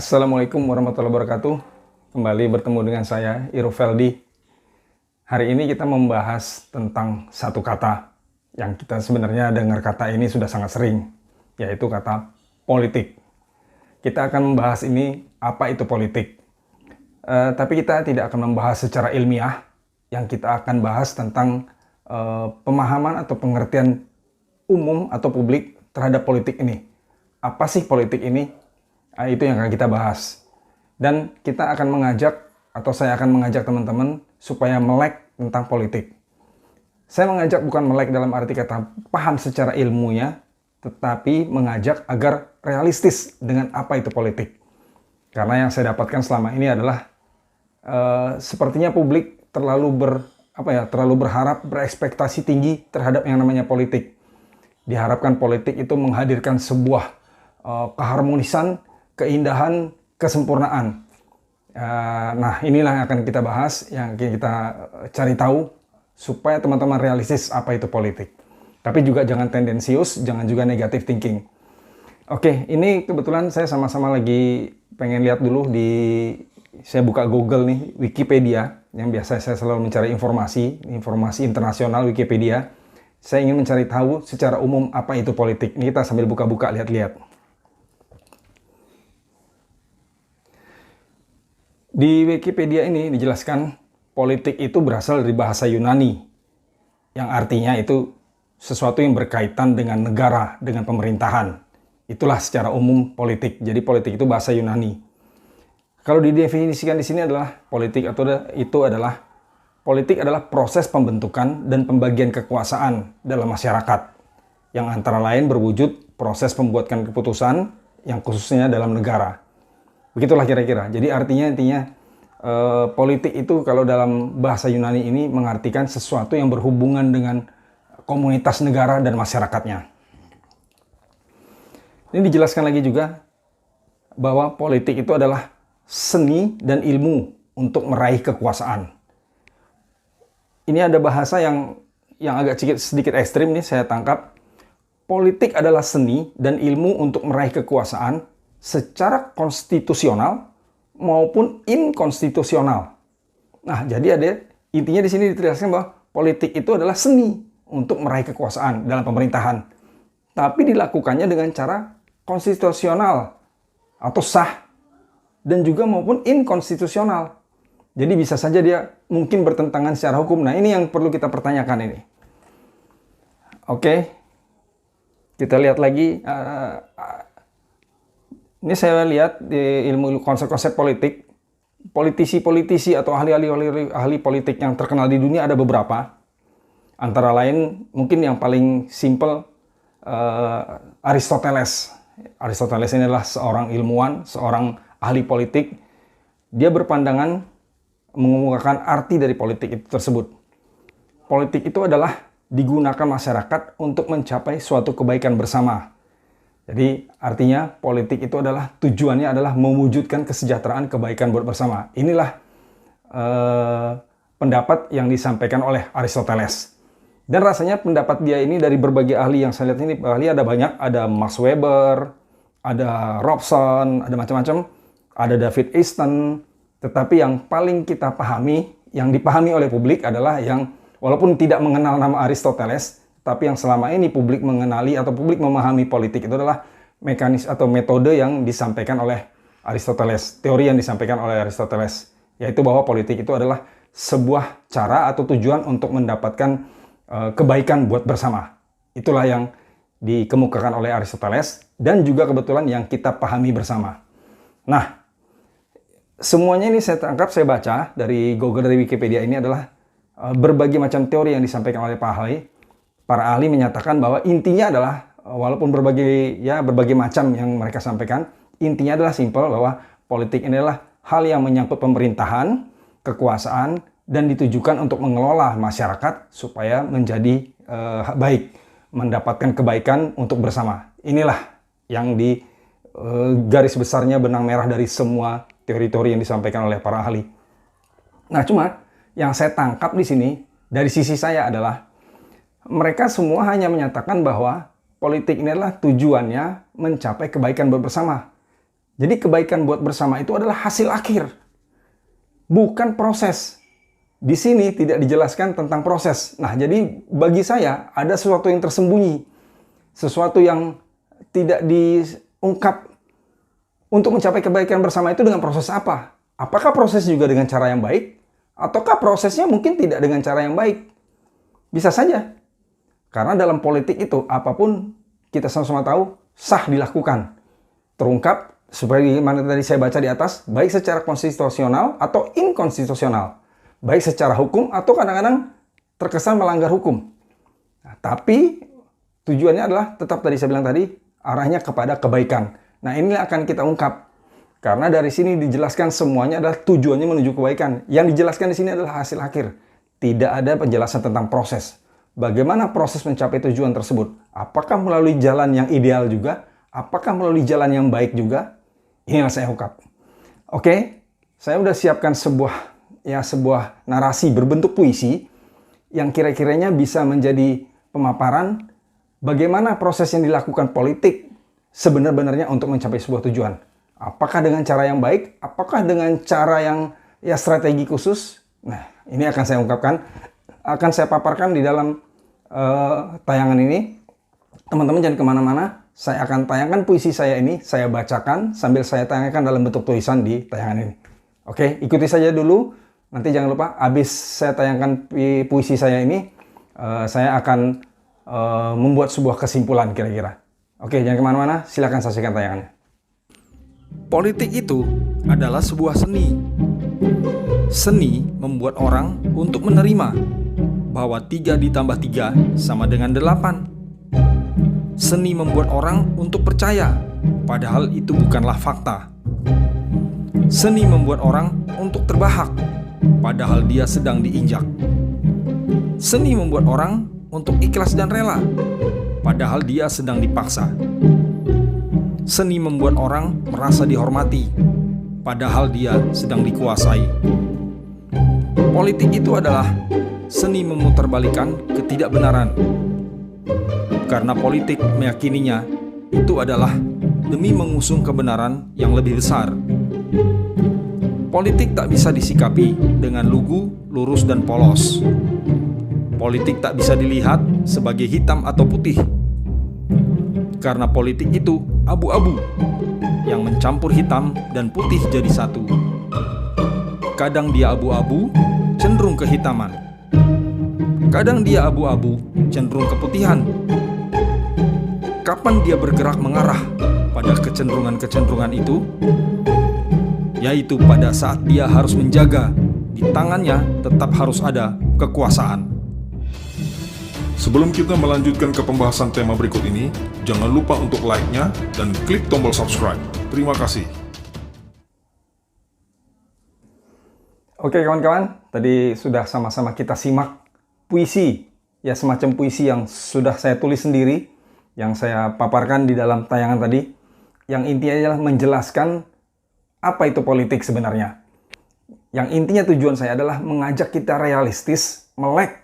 Assalamualaikum warahmatullahi wabarakatuh. Kembali bertemu dengan saya, Iroveldi. Hari ini kita membahas tentang satu kata yang kita sebenarnya dengar kata ini sudah sangat sering, yaitu kata politik. Kita akan membahas ini, apa itu politik. Tapi kita tidak akan membahas secara ilmiah, yang kita akan bahas tentang pemahaman atau pengertian umum atau publik terhadap politik ini. Apa sih politik ini? Itu yang akan kita bahas. Dan kita akan mengajak, atau saya akan mengajak teman-teman supaya melek tentang politik. Saya mengajak bukan melek dalam arti kata paham secara ilmunya, tetapi mengajak agar realistis dengan apa itu politik. Karena yang saya dapatkan selama ini adalah sepertinya publik terlalu berharap, berekspektasi tinggi terhadap yang namanya politik. Diharapkan politik itu menghadirkan sebuah keharmonisan, keindahan, kesempurnaan. Nah, inilah yang akan kita bahas, yang kita cari tahu supaya teman-teman realistis apa itu politik. Tapi juga jangan tendensius, jangan juga negative thinking. Oke, ini kebetulan saya sama-sama lagi pengen lihat dulu saya buka Google nih, Wikipedia, yang biasa saya selalu mencari informasi internasional Wikipedia. Saya ingin mencari tahu secara umum apa itu politik. Ini kita sambil buka-buka, lihat-lihat. Di Wikipedia ini dijelaskan politik itu berasal dari bahasa Yunani, yang artinya itu sesuatu yang berkaitan dengan negara, dengan pemerintahan. Itulah secara umum politik. Jadi politik itu bahasa Yunani. Kalau didefinisikan di sini adalah politik adalah proses pembentukan dan pembagian kekuasaan dalam masyarakat, yang antara lain berwujud proses pembuatan keputusan yang khususnya dalam negara. Begitulah kira-kira. Jadi intinya politik itu kalau dalam bahasa Yunani ini mengartikan sesuatu yang berhubungan dengan komunitas negara dan masyarakatnya. Ini dijelaskan lagi juga bahwa politik itu adalah seni dan ilmu untuk meraih kekuasaan. Ini ada bahasa yang agak sedikit ekstrim nih saya tangkap. Politik adalah seni dan ilmu untuk meraih kekuasaan secara konstitusional maupun inkonstitusional. Nah, jadi intinya di sini ditegaskan bahwa politik itu adalah seni untuk meraih kekuasaan dalam pemerintahan, tapi dilakukannya dengan cara konstitusional atau sah, dan juga maupun inkonstitusional. Jadi bisa saja dia mungkin bertentangan secara hukum. Nah, ini yang perlu kita pertanyakan ini. Oke, kita lihat lagi. Ini saya lihat di ilmu konsep-konsep politik, politisi-politisi atau ahli politik yang terkenal di dunia ada beberapa. Antara lain mungkin yang paling simple Aristoteles. Aristoteles ini adalah seorang ilmuwan, seorang ahli politik. Dia berpandangan mengemukakan arti dari politik itu tersebut. Politik itu adalah digunakan masyarakat untuk mencapai suatu kebaikan bersama. Jadi artinya politik itu adalah tujuannya adalah mewujudkan kesejahteraan, kebaikan buat bersama. Inilah pendapat yang disampaikan oleh Aristoteles. Dan rasanya pendapat dia ini dari berbagai ahli yang saya lihat ini, ahli ada banyak, ada Max Weber, ada Robson, ada macam-macam, ada David Easton. Tetapi yang paling kita pahami, yang dipahami oleh publik adalah yang walaupun tidak mengenal nama Aristoteles, tapi yang selama ini publik mengenali atau publik memahami politik itu adalah mekanisme atau metode yang disampaikan oleh Aristoteles, teori yang disampaikan oleh Aristoteles, yaitu bahwa politik itu adalah sebuah cara atau tujuan untuk mendapatkan kebaikan buat bersama. Itulah yang dikemukakan oleh Aristoteles dan juga kebetulan yang kita pahami bersama. Nah, semuanya ini saya tangkap, saya baca dari Google, dari Wikipedia ini adalah berbagai macam teori yang disampaikan oleh para ahli. Para ahli menyatakan bahwa intinya adalah, walaupun berbagai macam yang mereka sampaikan, intinya adalah simpel bahwa politik ini adalah hal yang menyangkut pemerintahan, kekuasaan, dan ditujukan untuk mengelola masyarakat supaya menjadi baik, mendapatkan kebaikan untuk bersama. Inilah yang di garis besarnya benang merah dari semua teori-teori yang disampaikan oleh para ahli. Nah, cuma yang saya tangkap di sini dari sisi saya adalah mereka semua hanya menyatakan bahwa politik ini adalah tujuannya mencapai kebaikan bersama. Jadi kebaikan buat bersama itu adalah hasil akhir, bukan proses. Di sini tidak dijelaskan tentang proses. Nah, jadi bagi saya ada sesuatu yang tersembunyi, sesuatu yang tidak diungkap. Untuk mencapai kebaikan bersama itu dengan proses apa? Apakah proses juga dengan cara yang baik? Ataukah prosesnya mungkin tidak dengan cara yang baik? Bisa saja. Karena dalam politik itu, apapun kita sama-sama tahu, sah dilakukan. Terungkap, seperti mana tadi saya baca di atas, baik secara konstitusional atau inkonstitusional. Baik secara hukum atau kadang-kadang terkesan melanggar hukum. Nah, tapi tujuannya adalah, tetap tadi saya bilang tadi, arahnya kepada kebaikan. Nah, ini akan kita ungkap. Karena dari sini dijelaskan semuanya adalah tujuannya menuju kebaikan. Yang dijelaskan di sini adalah hasil akhir. Tidak ada penjelasan tentang proses. Bagaimana proses mencapai tujuan tersebut? Apakah melalui jalan yang ideal juga? Apakah melalui jalan yang baik juga? Inilah saya ungkap. Oke, saya udah siapkan sebuah narasi berbentuk puisi yang kira-kiranya bisa menjadi pemaparan bagaimana proses yang dilakukan politik sebenarnya untuk mencapai sebuah tujuan. Apakah dengan cara yang baik? Apakah dengan cara yang strategi khusus? Nah, ini akan saya ungkapkan, akan saya paparkan di dalam tayangan ini. Teman-teman jangan kemana-mana, saya akan tayangkan puisi saya ini, saya bacakan sambil saya tayangkan dalam bentuk tulisan di tayangan ini. Oke, ikuti saja dulu. Nanti jangan lupa, habis saya tayangkan puisi saya ini, saya akan membuat sebuah kesimpulan kira-kira. Oke, jangan kemana-mana, silakan saksikan tayangannya. Politik itu adalah sebuah seni. Seni membuat orang untuk menerima bahwa 3 ditambah 3 sama dengan 8. Seni membuat orang untuk percaya, padahal itu bukanlah fakta. Seni membuat orang untuk terbahak, padahal dia sedang diinjak. Seni membuat orang untuk ikhlas dan rela, padahal dia sedang dipaksa. Seni membuat orang merasa dihormati, padahal dia sedang dikuasai. Politik itu adalah seni memutarbalikkan ketidakbenaran. Karena politik meyakininya itu adalah demi mengusung kebenaran yang lebih besar. Politik tak bisa disikapi dengan lugu, lurus, dan polos. Politik tak bisa dilihat sebagai hitam atau putih. Karena politik itu abu-abu yang mencampur hitam dan putih jadi satu. Kadang dia abu-abu, cenderung kehitaman. Kadang dia abu-abu, cenderung keputihan. Kapan dia bergerak mengarah pada kecenderungan-kecenderungan itu? Yaitu pada saat dia harus menjaga di tangannya tetap harus ada kekuasaan. Sebelum kita melanjutkan ke pembahasan tema berikut ini, jangan lupa untuk like-nya dan klik tombol subscribe. Terima kasih. Oke kawan-kawan, tadi sudah sama-sama kita simak puisi, ya semacam puisi yang sudah saya tulis sendiri, yang saya paparkan di dalam tayangan tadi, yang intinya adalah menjelaskan apa itu politik sebenarnya. Yang intinya tujuan saya adalah mengajak kita realistis, melek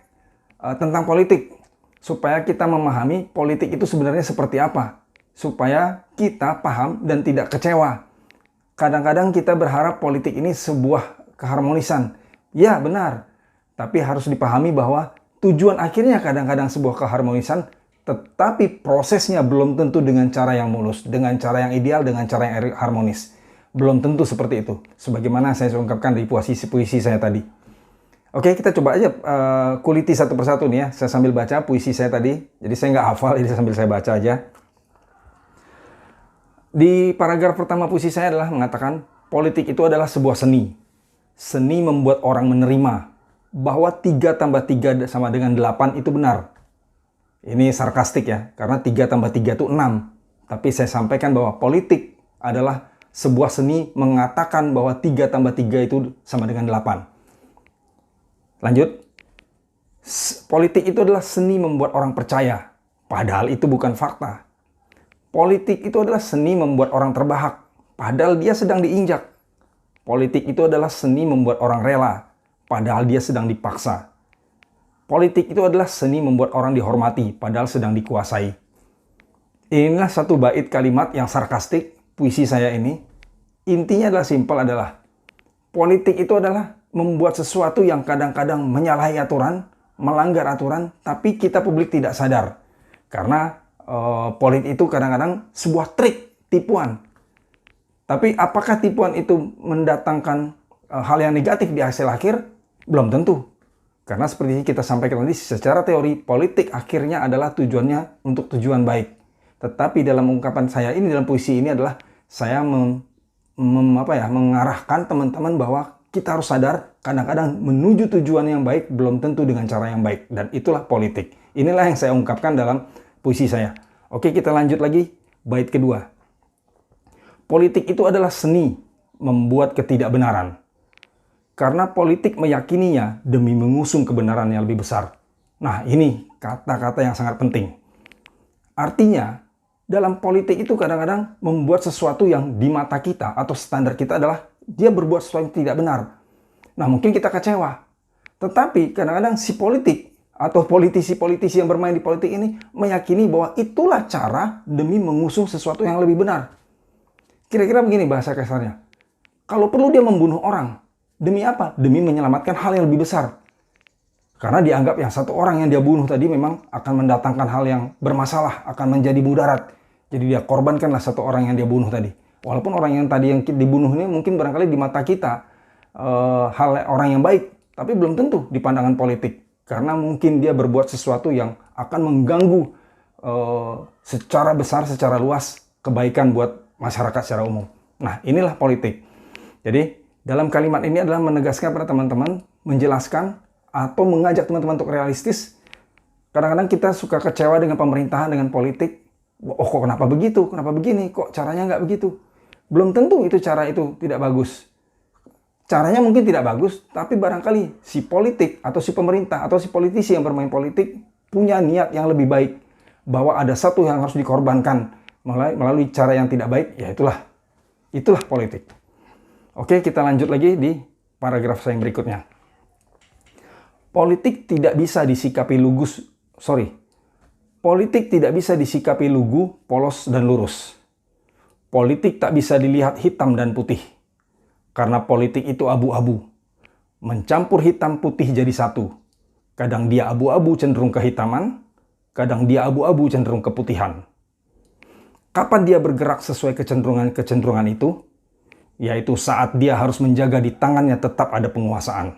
tentang politik, supaya kita memahami politik itu sebenarnya seperti apa, supaya kita paham dan tidak kecewa. Kadang-kadang kita berharap politik ini sebuah keharmonisan. Ya, benar. Tapi harus dipahami bahwa tujuan akhirnya kadang-kadang sebuah keharmonisan, tetapi prosesnya belum tentu dengan cara yang mulus, dengan cara yang ideal, dengan cara yang harmonis. Belum tentu seperti itu. Sebagaimana saya ungkapkan di puisi saya tadi. Oke, kita coba aja kuliti satu persatu nih ya. Saya sambil baca puisi saya tadi. Jadi saya nggak hafal, jadi sambil saya baca aja. Di paragraf pertama puisi saya adalah mengatakan, politik itu adalah sebuah seni. Seni membuat orang menerima bahwa 3 tambah 3 sama dengan 8 itu benar. Ini sarkastik ya, karena 3 tambah 3 itu 6. Tapi saya sampaikan bahwa politik adalah sebuah seni mengatakan bahwa 3 tambah 3 itu sama dengan 8. Lanjut. Politik itu adalah seni membuat orang percaya, padahal itu bukan fakta. Politik itu adalah seni membuat orang terbahak, padahal dia sedang diinjak. Politik itu adalah seni membuat orang rela, padahal dia sedang dipaksa. Politik itu adalah seni membuat orang dihormati, padahal sedang dikuasai. Inilah satu bait kalimat yang sarkastik, puisi saya ini, Intinya adalah simpel adalah politik itu adalah membuat sesuatu yang kadang-kadang menyalahi aturan, melanggar aturan, tapi kita publik tidak sadar. Karena politik itu kadang-kadang sebuah trik, tipuan. Tapi apakah tipuan itu mendatangkan hal yang negatif di hasil akhir? Belum tentu. Karena seperti kita sampaikan tadi, secara teori politik akhirnya adalah tujuannya untuk tujuan baik. Tetapi dalam ungkapan saya ini, dalam puisi ini adalah saya mengarahkan teman-teman bahwa kita harus sadar kadang-kadang menuju tujuan yang baik belum tentu dengan cara yang baik. Dan itulah politik. Inilah yang saya ungkapkan dalam puisi saya. Oke, kita lanjut lagi bait kedua. Politik itu adalah seni membuat ketidakbenaran. Karena politik meyakininya demi mengusung kebenaran yang lebih besar. Nah, ini kata-kata yang sangat penting. Artinya, dalam politik itu kadang-kadang membuat sesuatu yang di mata kita atau standar kita adalah dia berbuat sesuatu yang tidak benar. Nah, mungkin kita kecewa. Tetapi kadang-kadang si politik atau politisi-politisi yang bermain di politik ini meyakini bahwa itulah cara demi mengusung sesuatu yang lebih benar. Kira-kira begini bahasa kasarnya. Kalau perlu dia membunuh orang, demi apa? Demi menyelamatkan hal yang lebih besar. Karena dianggap yang satu orang yang dia bunuh tadi memang akan mendatangkan hal yang bermasalah, akan menjadi mudarat. Jadi dia korbankanlah satu orang yang dia bunuh tadi. Walaupun orang yang tadi yang dibunuh ini mungkin barangkali di mata kita hal orang yang baik, tapi belum tentu di pandangan politik. Karena mungkin dia berbuat sesuatu yang akan mengganggu secara besar, secara luas kebaikan buat masyarakat secara umum. Nah, inilah politik. Jadi dalam kalimat ini adalah menegaskan pada teman-teman, menjelaskan atau mengajak teman-teman untuk realistis. Kadang-kadang kita suka kecewa dengan pemerintahan, dengan politik. Oh, kok kenapa begitu? Kenapa begini? Kok caranya nggak begitu? Belum tentu itu cara itu tidak bagus. Caranya mungkin tidak bagus, tapi barangkali si politik atau si pemerintah atau si politisi yang bermain politik punya niat yang lebih baik. Bahwa ada satu yang harus dikorbankan melalui cara yang tidak baik, ya itulah politik. Oke, kita lanjut lagi di paragraf saya yang berikutnya. Politik tidak bisa disikapi Politik tidak bisa disikapi lugu, polos, dan lurus. Politik tak bisa dilihat hitam dan putih. Karena politik itu abu-abu. Mencampur hitam putih jadi satu. Kadang dia abu-abu cenderung kehitaman, kadang dia abu-abu cenderung keputihan. Kapan dia bergerak sesuai kecenderungan itu? Yaitu saat dia harus menjaga di tangannya tetap ada penguasaan.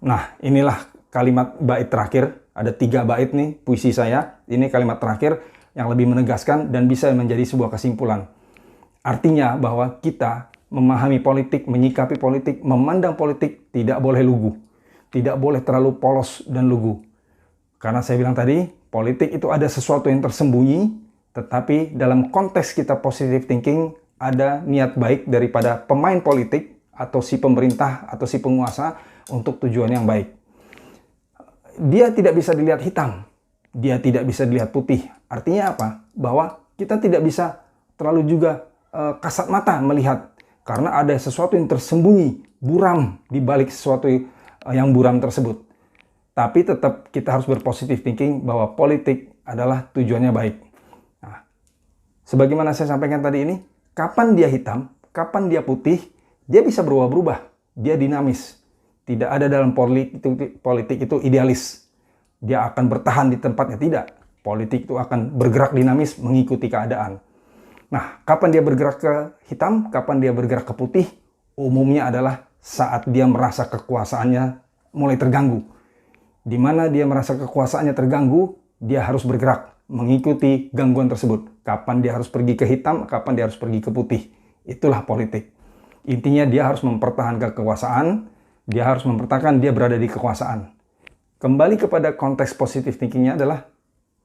Nah, inilah kalimat bait terakhir. Ada 3 bait nih puisi saya. Ini kalimat terakhir yang lebih menegaskan dan bisa menjadi sebuah kesimpulan. Artinya bahwa kita memahami politik, menyikapi politik, memandang politik tidak boleh lugu. Tidak boleh terlalu polos dan lugu. Karena saya bilang tadi, politik itu ada sesuatu yang tersembunyi, tetapi dalam konteks kita positive thinking, ada niat baik daripada pemain politik atau si pemerintah atau si penguasa untuk tujuan yang baik. Dia tidak bisa dilihat hitam, dia tidak bisa dilihat putih. Artinya apa? Bahwa kita tidak bisa terlalu juga kasat mata melihat karena ada sesuatu yang tersembunyi, buram di balik sesuatu yang buram tersebut. Tapi tetap kita harus berpositive thinking bahwa politik adalah tujuannya baik. Nah, sebagaimana saya sampaikan tadi ini, kapan dia hitam, kapan dia putih, dia bisa berubah-ubah. Dia dinamis. Tidak ada dalam politik itu idealis. Dia akan bertahan di tempatnya, tidak. Politik itu akan bergerak dinamis mengikuti keadaan. Nah, kapan dia bergerak ke hitam, kapan dia bergerak ke putih, umumnya adalah saat dia merasa kekuasaannya mulai terganggu. Di mana dia merasa kekuasaannya terganggu, dia harus bergerak mengikuti gangguan tersebut. Kapan dia harus pergi ke hitam, kapan dia harus pergi ke putih. Itulah politik. Intinya dia harus mempertahankan kekuasaan, dia harus mempertahankan dia berada di kekuasaan. Kembali kepada konteks positive thinkingnya adalah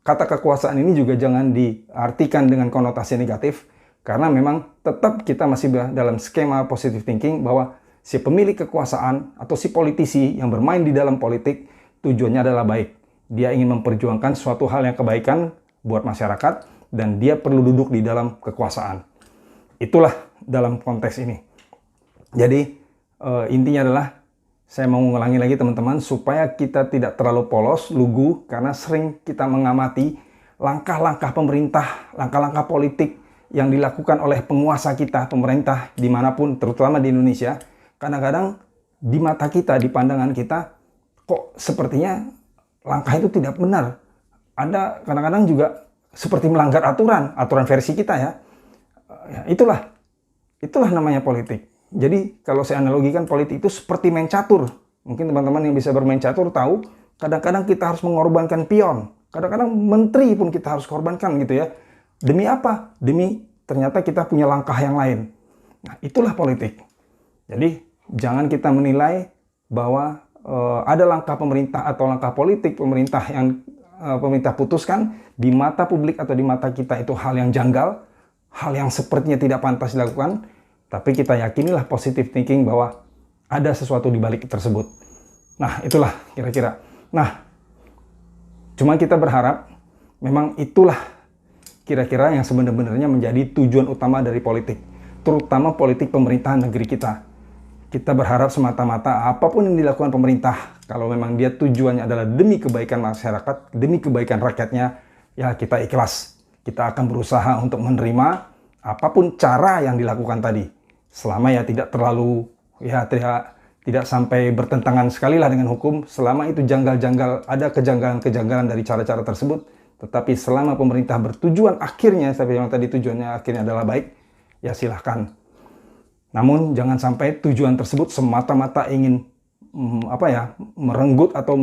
kata kekuasaan ini juga jangan diartikan dengan konotasi negatif, karena memang tetap kita masih dalam skema positive thinking bahwa si pemilik kekuasaan atau si politisi yang bermain di dalam politik tujuannya adalah baik. Dia ingin memperjuangkan suatu hal yang kebaikan buat masyarakat dan dia perlu duduk di dalam kekuasaan. Itulah dalam konteks ini. Jadi intinya adalah saya mau mengulangi lagi teman-teman supaya kita tidak terlalu polos, lugu, karena sering kita mengamati langkah-langkah pemerintah, langkah-langkah politik yang dilakukan oleh penguasa kita, pemerintah dimanapun, terutama di Indonesia, kadang-kadang di mata kita, di pandangan kita, kok sepertinya langkah itu tidak benar. Ada kadang-kadang juga seperti melanggar aturan versi kita ya. Itulah namanya politik. Jadi kalau saya analogikan politik itu seperti main catur. Mungkin teman-teman yang bisa bermain catur tahu, kadang-kadang kita harus mengorbankan pion. Kadang-kadang menteri pun kita harus korbankan gitu ya. Demi apa? Demi ternyata kita punya langkah yang lain. Nah, itulah politik. Jadi jangan kita menilai bahwa ada langkah pemerintah atau langkah politik pemerintah yang pemerintah putuskan di mata publik atau di mata kita itu hal yang janggal, hal yang sepertinya tidak pantas dilakukan, tapi kita yakinilah positive thinking bahwa ada sesuatu di balik tersebut. Nah, itulah kira-kira. Nah, cuma kita berharap memang itulah kira-kira yang sebenarnya menjadi tujuan utama dari politik, terutama politik pemerintahan negeri kita. Kita berharap semata-mata apapun yang dilakukan pemerintah, kalau memang dia tujuannya adalah demi kebaikan masyarakat, demi kebaikan rakyatnya, ya kita ikhlas. Kita akan berusaha untuk menerima apapun cara yang dilakukan tadi. Selama ya tidak terlalu, ya tidak sampai bertentangan sekali lah dengan hukum, selama itu janggal-janggal, ada kejanggalan-kejanggalan dari cara-cara tersebut, tetapi selama pemerintah bertujuan akhirnya, saya bilang tadi tujuannya akhirnya adalah baik, ya silahkan. Namun jangan sampai tujuan tersebut semata-mata ingin merenggut atau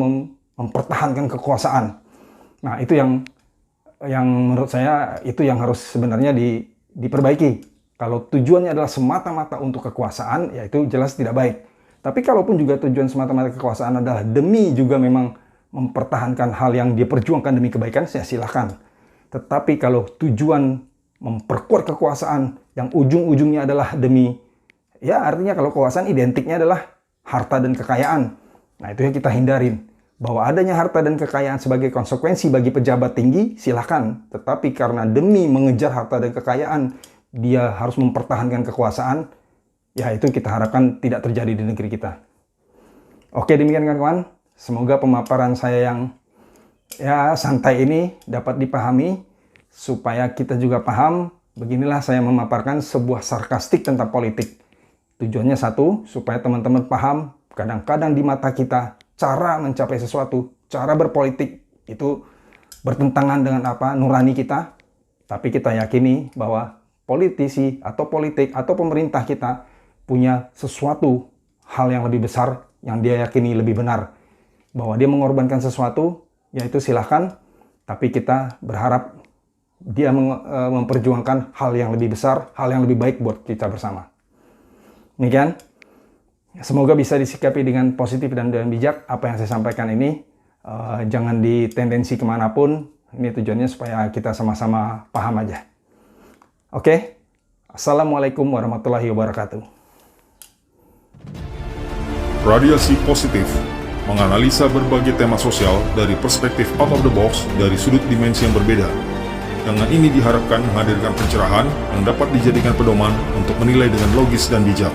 mempertahankan kekuasaan. Nah, itu yang menurut saya itu yang harus sebenarnya diperbaiki. Kalau tujuannya adalah semata-mata untuk kekuasaan, ya itu jelas tidak baik. Tapi kalaupun juga tujuan semata-mata kekuasaan adalah demi juga memang mempertahankan hal yang dia perjuangkan demi kebaikan, ya silahkan. Tetapi kalau tujuan memperkuat kekuasaan yang ujung-ujungnya adalah demi, ya artinya kalau kekuasaan identiknya adalah harta dan kekayaan. Nah, itu yang kita hindarin. Bahwa adanya harta dan kekayaan sebagai konsekuensi bagi pejabat tinggi, silahkan. Tetapi karena demi mengejar harta dan kekayaan, dia harus mempertahankan kekuasaan, ya itu kita harapkan tidak terjadi di negeri kita. Oke, demikian kawan-kawan. Semoga pemaparan saya yang ya santai ini dapat dipahami, supaya kita juga paham. Beginilah saya memaparkan sebuah sarkastik tentang politik. Tujuannya satu, supaya teman-teman paham, kadang-kadang di mata kita, cara mencapai sesuatu, cara berpolitik, itu bertentangan dengan nurani kita. Tapi kita yakini bahwa politisi atau politik atau pemerintah kita punya sesuatu hal yang lebih besar yang dia yakini lebih benar. Bahwa dia mengorbankan sesuatu, yaitu silahkan. Tapi kita berharap dia memperjuangkan hal yang lebih besar, hal yang lebih baik buat kita bersama. Demikian, semoga bisa disikapi dengan positif dan bijak apa yang saya sampaikan ini. Jangan ditendensi kemanapun, ini tujuannya supaya kita sama-sama paham aja. Oke, Assalamualaikum warahmatullahi wabarakatuh. Radiasi Positif menganalisa berbagai tema sosial dari perspektif out of the box dari sudut dimensi yang berbeda. Dengan ini diharapkan menghadirkan pencerahan yang dapat dijadikan pedoman untuk menilai dengan logis dan bijak.